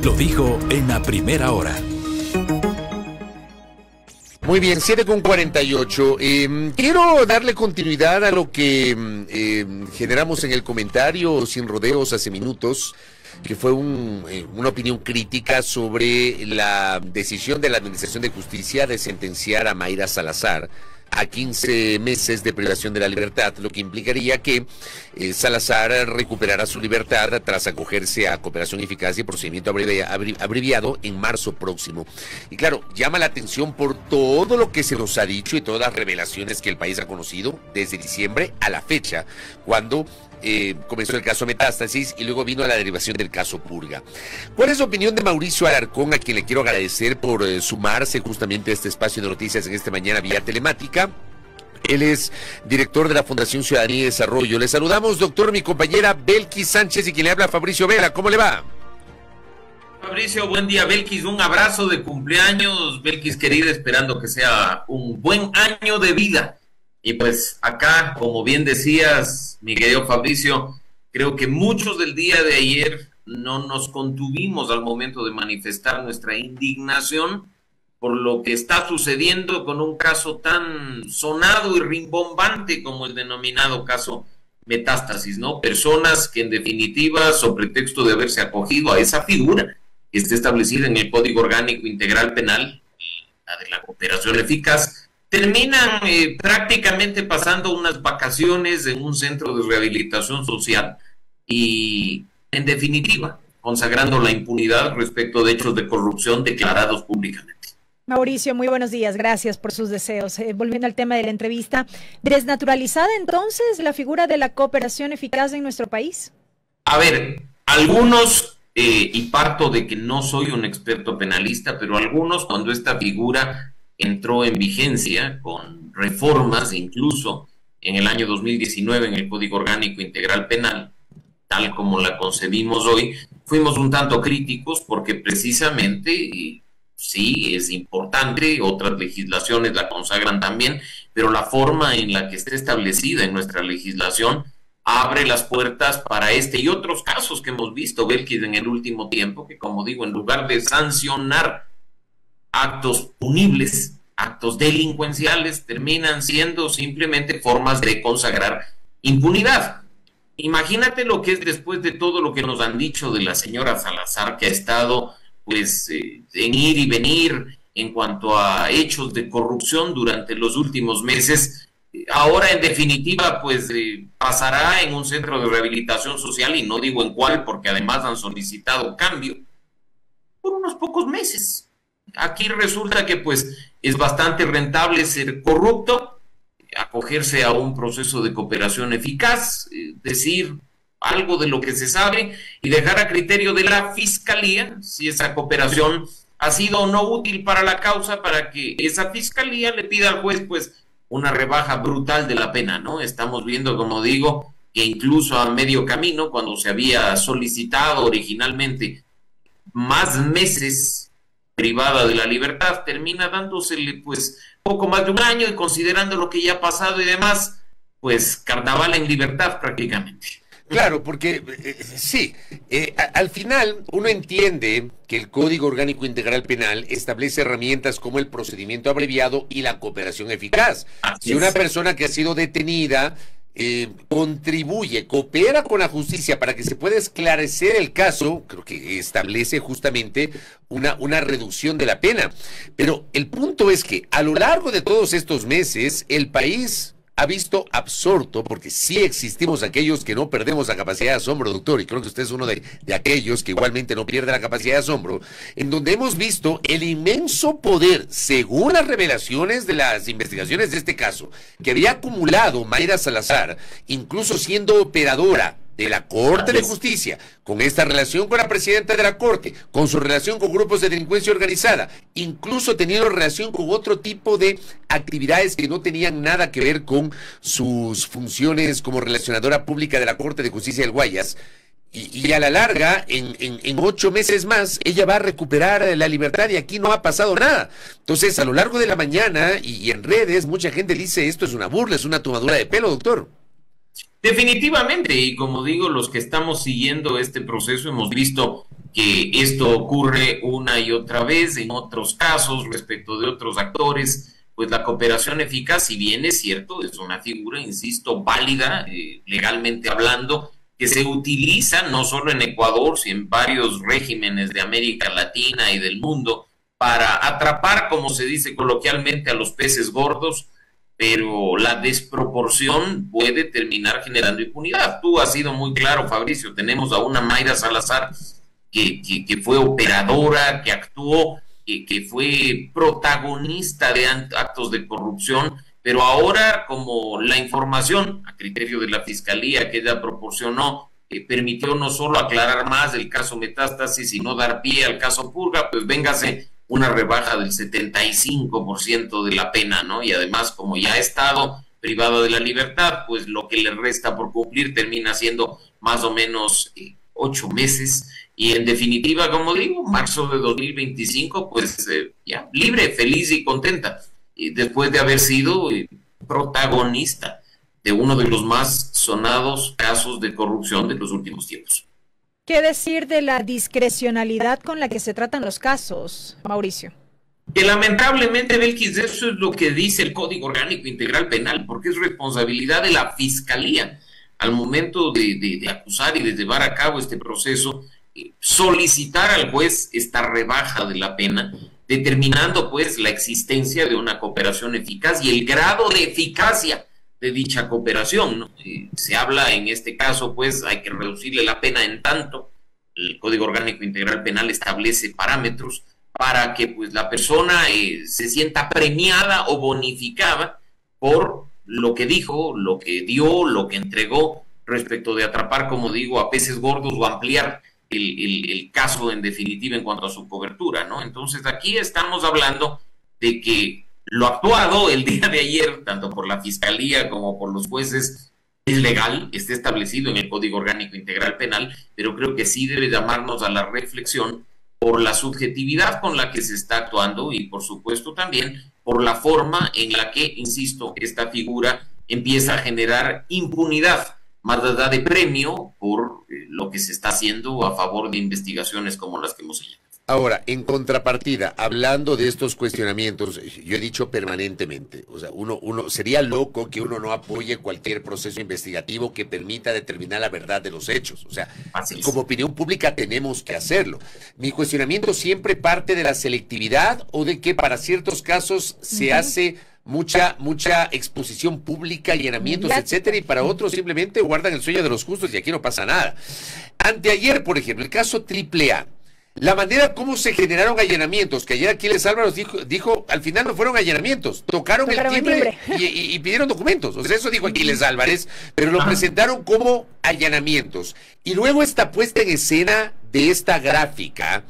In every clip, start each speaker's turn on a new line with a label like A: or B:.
A: Lo dijo en la primera hora.
B: Muy bien, 7:48. Quiero darle continuidad a lo que generamos en el comentario sin rodeos hace minutos, que fue una opinión crítica sobre la decisión de la Administración de Justicia de sentenciar a Mayra Salazar a 15 meses de privación de la libertad, lo que implicaría que Salazar recuperará su libertad tras acogerse a cooperación eficaz y procedimiento abreviado en marzo próximo. Y claro, llama la atención por todo lo que se nos ha dicho y todas las revelaciones que el país ha conocido desde diciembre a la fecha, cuando comenzó el caso Metástasis y luego vino la derivación del caso Purga. ¿Cuál es la opinión de Mauricio Alarcón, a quien le quiero agradecer por sumarse justamente a este espacio de noticias en esta mañana vía telemática? Él es director de la Fundación Ciudadanía y Desarrollo. Le saludamos, doctor, mi compañera Belkis Sánchez, y quien le habla, Fabricio Vela. ¿Cómo le va?
C: Fabricio, buen día. Belkis, un abrazo de cumpleaños. Belkis, querida, esperando que sea un buen año de vida. Y pues acá, como bien decías, mi querido Fabricio, creo que muchos del día de ayer no nos contuvimos al momento de manifestar nuestra indignación por lo que está sucediendo con un caso tan sonado y rimbombante como el denominado caso Metástasis, ¿no? Personas que en definitiva, sobre pretexto de haberse acogido a esa figura que está establecida en el Código Orgánico Integral Penal, la de la cooperación eficaz, terminan prácticamente pasando unas vacaciones en un centro de rehabilitación social y, en definitiva, consagrando la impunidad respecto de hechos de corrupción declarados públicamente.
D: Mauricio, muy buenos días, gracias por sus deseos. Volviendo al tema de la entrevista, ¿desnaturalizada entonces la figura de la cooperación eficaz en nuestro país?
C: A ver, algunos, y parto de que no soy un experto penalista, pero algunos, cuando esta figura entró en vigencia con reformas, incluso en el año 2019 en el Código Orgánico Integral Penal, tal como la concebimos hoy, fuimos un tanto críticos porque precisamente, sí, es importante, otras legislaciones la consagran también, pero la forma en la que está establecida en nuestra legislación abre las puertas para este y otros casos que hemos visto, Belkis, en el último tiempo, que, como digo, en lugar de sancionar actos punibles, actos delincuenciales, terminan siendo simplemente formas de consagrar impunidad. Imagínate lo que es después de todo lo que nos han dicho de la señora Salazar, que ha estado pues en ir y venir en cuanto a hechos de corrupción durante los últimos meses. Ahora, en definitiva, pues pasará en un centro de rehabilitación social, y no digo en cuál, porque además han solicitado cambio, por unos pocos meses. Aquí resulta que pues es bastante rentable ser corrupto, acogerse a un proceso de cooperación eficaz, decir algo de lo que se sabe y dejar a criterio de la fiscalía si esa cooperación ha sido o no útil para la causa, para que esa fiscalía le pida al juez pues una rebaja brutal de la pena, ¿no? Estamos viendo, como digo, que incluso a medio camino, cuando se había solicitado originalmente más meses privada de la libertad, termina dándosele pues poco más de un año, y considerando lo que ya ha pasado y demás, pues carnaval en libertad prácticamente.
B: Claro, porque sí, al final uno entiende que el Código Orgánico Integral Penal establece herramientas como el procedimiento abreviado y la cooperación eficaz. Si una persona que ha sido detenida contribuye, coopera con la justicia para que se pueda esclarecer el caso, creo que establece justamente una reducción de la pena. Pero el punto es que a lo largo de todos estos meses, el país ha visto absorto, porque sí existimos aquellos que no perdemos la capacidad de asombro, doctor, y creo que usted es uno de aquellos que igualmente no pierde la capacidad de asombro, en donde hemos visto el inmenso poder, según las revelaciones de las investigaciones de este caso, que había acumulado Mayra Salazar, incluso siendo operadora de la Corte de Justicia, con esta relación con la presidenta de la Corte, con su relación con grupos de delincuencia organizada, incluso teniendo relación con otro tipo de actividades que no tenían nada que ver con sus funciones como relacionadora pública de la Corte de Justicia del Guayas. Y a la larga, en 8 meses más, ella va a recuperar la libertad y aquí no ha pasado nada. Entonces, a lo largo de la mañana y en redes, mucha gente dice esto es una burla, es una tomadura de pelo, doctor.
C: Definitivamente, y como digo, los que estamos siguiendo este proceso hemos visto que esto ocurre una y otra vez en otros casos respecto de otros actores. Pues la cooperación eficaz, si bien es cierto, es una figura, insisto, válida, legalmente hablando, que se utiliza no solo en Ecuador, sino en varios regímenes de América Latina y del mundo, para atrapar, como se dice coloquialmente, a los peces gordos, pero la desproporción puede terminar generando impunidad. Tú has sido muy claro, Fabricio, tenemos a una Mayra Salazar que fue operadora, que actuó, que fue protagonista de actos de corrupción, pero ahora, como la información a criterio de la Fiscalía que ella proporcionó permitió no solo aclarar más el caso Metástasis, sino dar pie al caso Purga, pues véngase una rebaja del 75% de la pena, ¿no? Y además, como ya ha estado privado de la libertad, pues lo que le resta por cumplir termina siendo más o menos 8 meses, y en definitiva, como digo, marzo de 2025, pues ya libre, feliz y contenta, y después de haber sido protagonista de uno de los más sonados casos de corrupción de los últimos tiempos.
D: ¿Qué decir de la discrecionalidad con la que se tratan los casos, Mauricio?
C: Que lamentablemente, Belkis, eso es lo que dice el Código Orgánico Integral Penal, porque es responsabilidad de la Fiscalía al momento de acusar y de llevar a cabo este proceso, solicitar al juez esta rebaja de la pena, determinando pues la existencia de una cooperación eficaz y el grado de eficacia de dicha cooperación, ¿no? Se habla en este caso, pues hay que reducirle la pena en tanto el Código Orgánico Integral Penal establece parámetros para que pues la persona se sienta premiada o bonificada por lo que dijo, lo que dio, lo que entregó respecto de atrapar, como digo, a peces gordos o ampliar el caso en definitiva en cuanto a su cobertura, ¿no? Entonces aquí estamos hablando de que lo actuado el día de ayer, tanto por la Fiscalía como por los jueces, es legal, está establecido en el Código Orgánico Integral Penal, pero creo que sí debe llamarnos a la reflexión por la subjetividad con la que se está actuando y por supuesto también por la forma en la que, insisto, esta figura empieza a generar impunidad, más allá de premio por lo que se está haciendo a favor de investigaciones como las que hemos hecho.
B: Ahora, en contrapartida, hablando de estos cuestionamientos, yo he dicho permanentemente, o sea, uno sería loco que uno no apoye cualquier proceso investigativo que permita determinar la verdad de los hechos. O sea, como opinión pública tenemos que hacerlo. Mi cuestionamiento siempre parte de la selectividad o de que para ciertos casos se hace mucha exposición pública, llenamientos, etcétera, y para otros simplemente guardan el sueño de los justos y aquí no pasa nada. Anteayer, por ejemplo, el caso AAA. La manera como se generaron allanamientos, que ayer Aquiles Álvarez dijo, al final no fueron allanamientos, tocaron el timbre y pidieron documentos. O sea, eso dijo Aquiles Álvarez, pero lo presentaron como allanamientos. Y luego esta puesta en escena de esta gráfica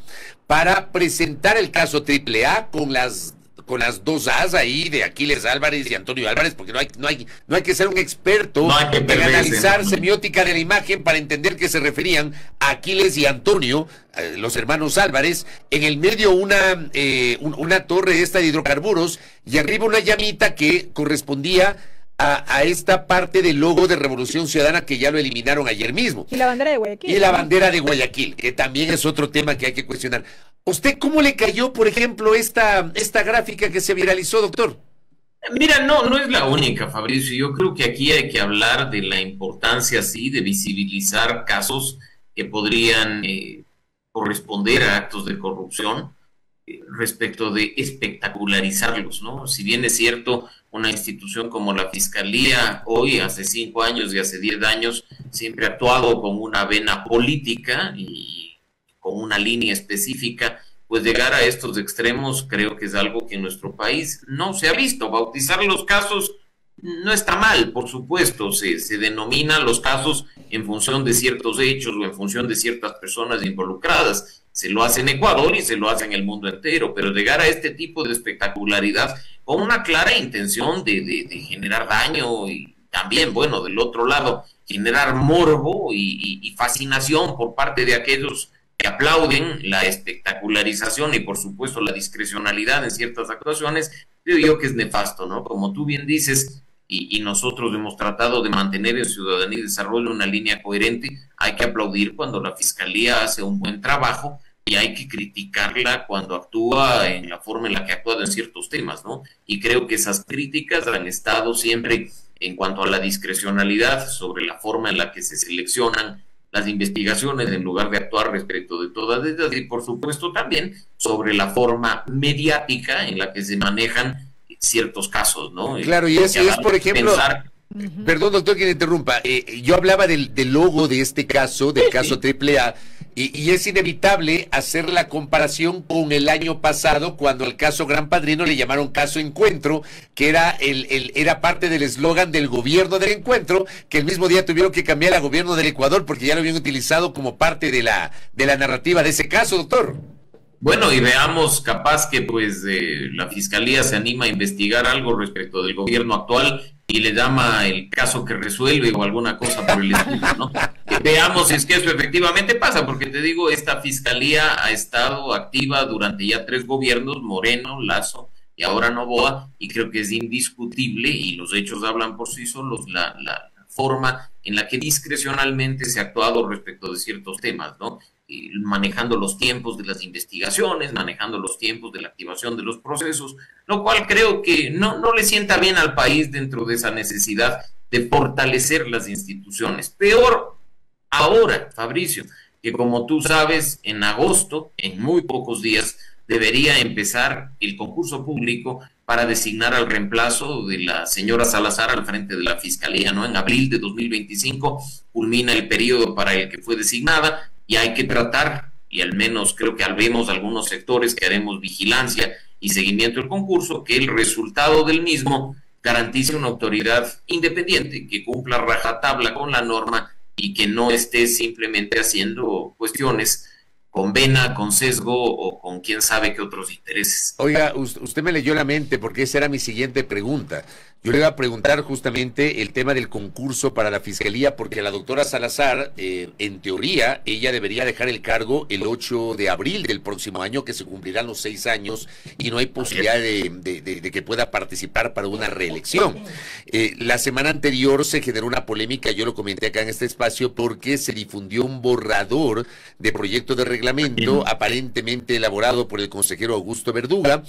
B: para presentar el caso AAA con las dos A's ahí de Aquiles Álvarez y Antonio Álvarez, porque no hay que ser un experto en analizar semiótica de la imagen para entender que se referían a Aquiles y Antonio, los hermanos Álvarez, en el medio una torre esta de hidrocarburos y arriba una llamita que correspondía a esta parte del logo de Revolución Ciudadana que ya lo eliminaron ayer mismo.
D: Y la bandera de Guayaquil.
B: Y la bandera de Guayaquil, que también es otro tema que hay que cuestionar. ¿Usted cómo le cayó, por ejemplo, esta gráfica que se viralizó, doctor?
C: Mira, no es la única, Fabricio. Yo creo que aquí hay que hablar de la importancia, sí, de visibilizar casos que podrían corresponder a actos de corrupción respecto de espectacularizarlos, ¿no? Si bien es cierto, una institución como la Fiscalía hoy, hace 5 años y hace 10 años, siempre ha actuado con una vena política y con una línea específica, pues llegar a estos extremos creo que es algo que en nuestro país no se ha visto. Bautizar los casos no está mal, por supuesto, se denominan los casos en función de ciertos hechos o en función de ciertas personas involucradas. Se lo hace en Ecuador y se lo hace en el mundo entero, pero llegar a este tipo de espectacularidad con una clara intención de generar daño y también, bueno, del otro lado, generar morbo y fascinación por parte de aquellos que aplauden la espectacularización y por supuesto la discrecionalidad en ciertas actuaciones, creo yo que es nefasto, ¿no? Como tú bien dices, y nosotros hemos tratado de mantener en Ciudadanía y Desarrollo una línea coherente. Hay que aplaudir cuando la Fiscalía hace un buen trabajo y hay que criticarla cuando actúa en la forma en la que ha actuado en ciertos temas, ¿no? Y creo que esas críticas han estado siempre en cuanto a la discrecionalidad sobre la forma en la que se seleccionan las investigaciones en lugar de actuar respecto de todas ellas, y por supuesto también sobre la forma mediática en la que se manejan ciertos casos, ¿no?
B: Claro, y es por ejemplo... Perdón, doctor, que le interrumpa. Yo hablaba del logo de este caso, del caso AAA, y es inevitable hacer la comparación con el año pasado, cuando al caso Gran Padrino le llamaron caso Encuentro, que era parte del eslogan del gobierno del Encuentro, que el mismo día tuvieron que cambiar a gobierno del Ecuador porque ya lo habían utilizado como parte de la narrativa de ese caso, doctor.
C: Bueno, y veamos, capaz que pues la Fiscalía se anima a investigar algo respecto del gobierno actual y le llama el caso que resuelve o alguna cosa por el estilo, ¿no? Veamos si es que eso efectivamente pasa, porque te digo, esta Fiscalía ha estado activa durante ya 3 gobiernos, Moreno, Lasso y ahora Noboa, y creo que es indiscutible, y los hechos hablan por sí solos, la forma en la que discrecionalmente se ha actuado respecto de ciertos temas, ¿no? Manejando los tiempos de las investigaciones, manejando los tiempos de la activación de los procesos, lo cual creo que no le sienta bien al país dentro de esa necesidad de fortalecer las instituciones. Peor ahora, Fabricio, que como tú sabes, en agosto, en muy pocos días, debería empezar el concurso público para designar al reemplazo de la señora Salazar al frente de la Fiscalía, ¿no? En abril de 2025 culmina el periodo para el que fue designada, y hay que tratar, y al menos creo que vemos algunos sectores que haremos vigilancia y seguimiento del concurso, que el resultado del mismo garantice una autoridad independiente, que cumpla rajatabla con la norma y que no esté simplemente haciendo cuestiones con vena, con sesgo o con quién sabe qué otros intereses.
B: Oiga, usted me leyó la mente, porque esa era mi siguiente pregunta. Yo le iba a preguntar justamente el tema del concurso para la Fiscalía, porque la doctora Salazar, en teoría, ella debería dejar el cargo el 8 de abril del próximo año, que se cumplirán los 6 años, y no hay posibilidad de que pueda participar para una reelección. La semana anterior se generó una polémica, yo lo comenté acá en este espacio, porque se difundió un borrador de proyecto de reglamento, aparentemente elaborado por el consejero Augusto Verduga.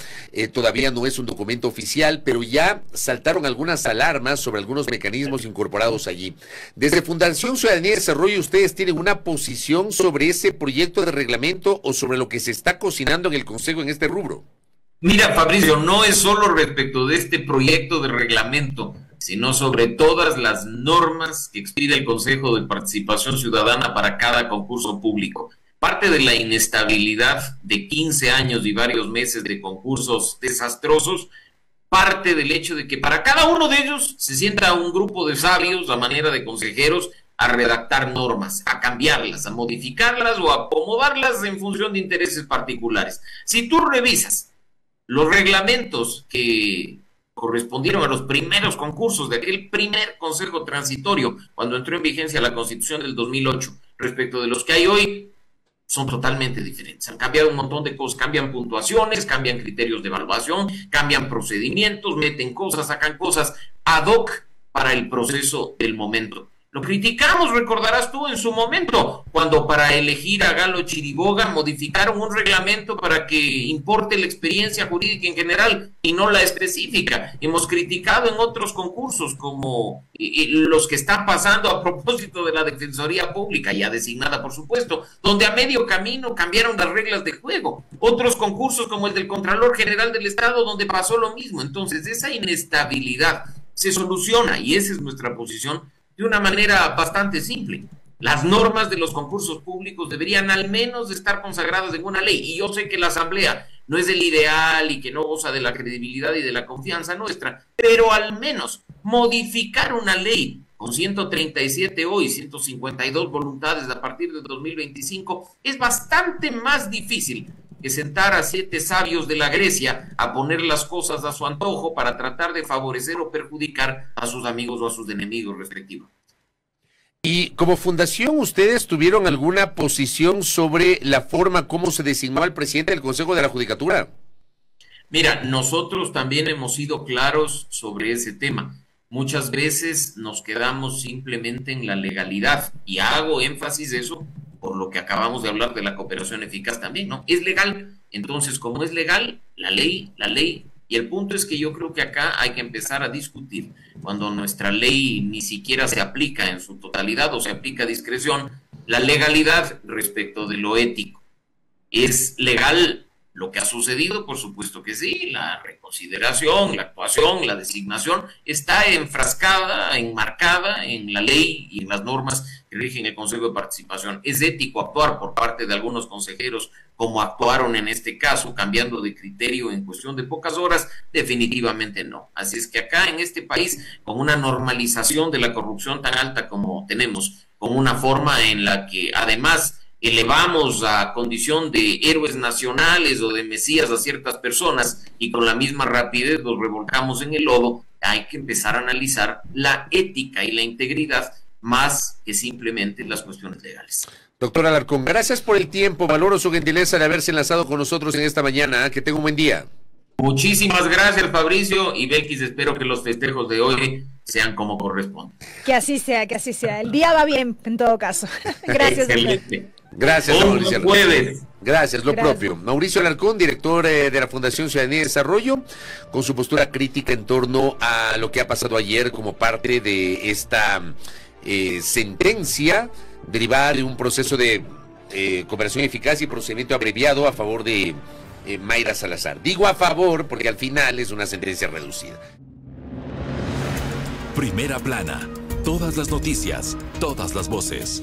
B: Todavía no es un documento oficial, pero ya saltaron algunas alarmas sobre algunos mecanismos incorporados allí. Desde Fundación Ciudadanía y Desarrollo, ¿ustedes tienen una posición sobre ese proyecto de reglamento o sobre lo que se está cocinando en el Consejo en este rubro?
C: Mira, Fabricio, no es solo respecto de este proyecto de reglamento, sino sobre todas las normas que expide el Consejo de Participación Ciudadana para cada concurso público. Parte de la inestabilidad de 15 años y varios meses de concursos desastrosos parte del hecho de que para cada uno de ellos se sienta un grupo de sabios a manera de consejeros a redactar normas, a cambiarlas, a modificarlas o a acomodarlas en función de intereses particulares. Si tú revisas los reglamentos que correspondieron a los primeros concursos de aquel primer consejo transitorio cuando entró en vigencia la Constitución del 2008 respecto de los que hay hoy, son totalmente diferentes. Han cambiado un montón de cosas, cambian puntuaciones, cambian criterios de evaluación, cambian procedimientos, meten cosas, sacan cosas ad hoc para el proceso del momento. Lo criticamos, recordarás tú, en su momento, cuando para elegir a Galo Chiriboga modificaron un reglamento para que importe la experiencia jurídica en general y no la específica. Hemos criticado en otros concursos, como los que están pasando a propósito de la Defensoría Pública, ya designada por supuesto, donde a medio camino cambiaron las reglas de juego. Otros concursos como el del Contralor General del Estado, donde pasó lo mismo. Entonces, esa inestabilidad se soluciona, y esa es nuestra posición, de una manera bastante simple. Las normas de los concursos públicos deberían al menos estar consagradas en una ley, y yo sé que la Asamblea no es el ideal y que no goza de la credibilidad y de la confianza nuestra, pero al menos modificar una ley con 137 hoy, 152 voluntades a partir de 2025 es bastante más difícil que sentar a 7 sabios de la Grecia a poner las cosas a su antojo para tratar de favorecer o perjudicar a sus amigos o a sus enemigos respectivos.
B: Y como fundación, ¿ustedes tuvieron alguna posición sobre la forma como se designaba el presidente del Consejo de la Judicatura?
C: Mira, nosotros también hemos sido claros sobre ese tema. muchas veces nos quedamos simplemente en la legalidad, y hago énfasis de eso por lo que acabamos de hablar de la cooperación eficaz también, ¿no? Es legal, entonces como es legal, la ley, y el punto es que yo creo que acá hay que empezar a discutir, cuando nuestra ley ni siquiera se aplica en su totalidad o se aplica a discreción, la legalidad respecto de lo ético. ¿Es legal lo que ha sucedido? Por supuesto que sí. La reconsideración, la actuación, la designación está enfrascada, enmarcada en la ley y en las normas que rigen el Consejo de Participación. ¿Es ético actuar por parte de algunos consejeros como actuaron en este caso, cambiando de criterio en cuestión de pocas horas? Definitivamente no. Así es que acá en este país, con una normalización de la corrupción tan alta como tenemos, con una forma en la que además elevamos a condición de héroes nacionales o de mesías a ciertas personas y con la misma rapidez los revolcamos en el lodo, hay que empezar a analizar la ética y la integridad más que simplemente las cuestiones legales.
B: Doctor Alarcón, gracias por el tiempo, valoro su gentileza de haberse enlazado con nosotros en esta mañana, que tenga un buen día.
C: Muchísimas gracias, Fabricio, y Belkis, espero que los festejos de hoy sean como corresponde.
D: Que así sea, el día va bien en todo caso. Gracias.
C: Excelente.
B: Gracias, Mauricio.
C: Jueves.
B: Gracias, propio. Mauricio Alarcón, director de la Fundación Ciudadanía y Desarrollo, con su postura crítica en torno a lo que ha pasado ayer como parte de esta sentencia derivada de un proceso de cooperación eficaz y procedimiento abreviado a favor de Mayra Salazar. Digo a favor porque al final es una sentencia reducida.
A: Primera plana. Todas las noticias, todas las voces.